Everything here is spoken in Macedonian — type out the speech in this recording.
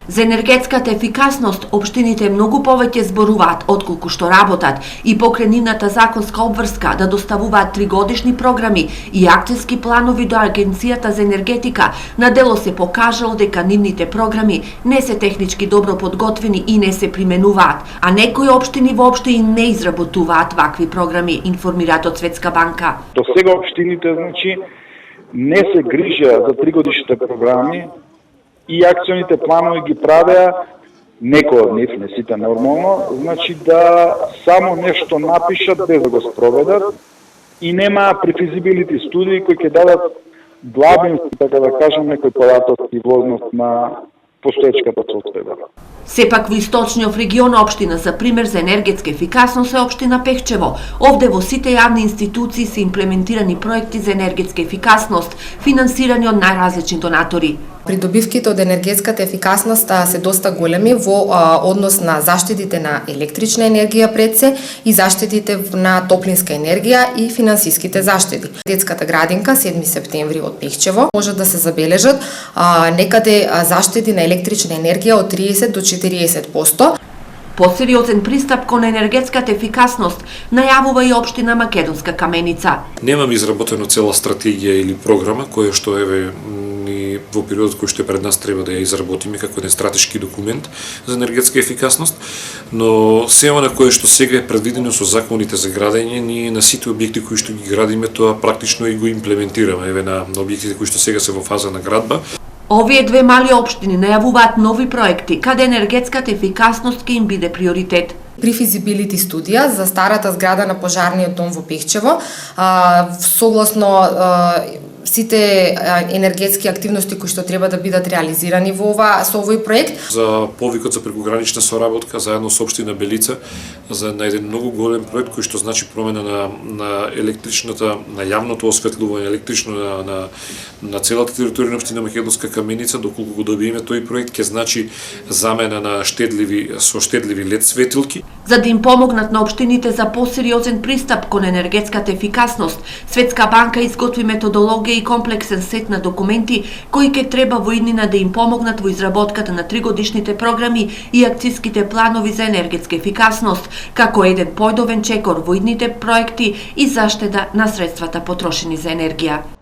За енергетската ефикасност, општините многу повеќе зборуваат отколку што работат и покрај нивната законска обврска да доставуваат 3-годишни програми и акцијски планови до Агенцијата за енергетика, на дело се покажало дека нивните програми не се технички добро подготвени и не се применуваат, а некои општини воопште и не изработуваат вакви програми, информираат од Светска банка. До сега општините, не се грижа за 3-годишните програми и акционите планови ги правеа некои од нив, не сите нормално, да само нешто напишат без да го спроведат и нема префизибилити студии кои ќе дадат длабински, така да кажем, некој податок и возност на постоечката соцсреда. Сепак во источниот регион општина за пример за енергетска ефикасност е општина Пехчево. Овде во сите јавни институции се имплементирани проекти за енергетска ефикасност, финансирани од најразлични донатори. Придобивките од енергетската ефикасност се доста големи во однос на заштитите на електрична енергија пред се и заштитите на топлинска енергија и финансиските заштити. Детската градинка 7 септември од Пехчево може да се забележат некаде заштити на електрична енергија од 30 до 40%. Посериозен пристап кон енергетската ефикасност најавува и општина Македонска Каменица. Немам изработено цела стратегија или програма која што ни во периодот кој што е пред нас треба да ја изработиме како еден стратешки документ за енергетска ефикасност, но сева на кое што сега е предвидено со законите за градење, ние на сите објекти кои што ги градиме тоа практично и го имплементираме на објектите кои што сега се во фаза на градба. Овие две мали општини најавуваат нови проекти каде енергетската ефикасност ќе им биде приоритет. При физибилити студија за старата зграда на пожарниот дом во Пехчево, согласно сите енергетски активности кои што треба да бидат реализирани со овој проект. За повикот за прекогранична соработка заедно со општина Белица за еден многу голем проект кој што значи промена на електричната, на јавното осветлување електрично на целата територија на општина Македонска Каменица, доколку го добиеме тој проект ќе значи замена на штедливи лед светилки. За да им помогнат на општините за посериозен пристап кон енергетската ефикасност, Светска банка изготви методологија и комплексен сет на документи кои ќе треба во иднина да им помогнат во изработката на 3-годишните програми и акцијските планови за енергетска ефикасност, како еден појдовен чекор во идните проекти и заштеда на средствата потрошени за енергија.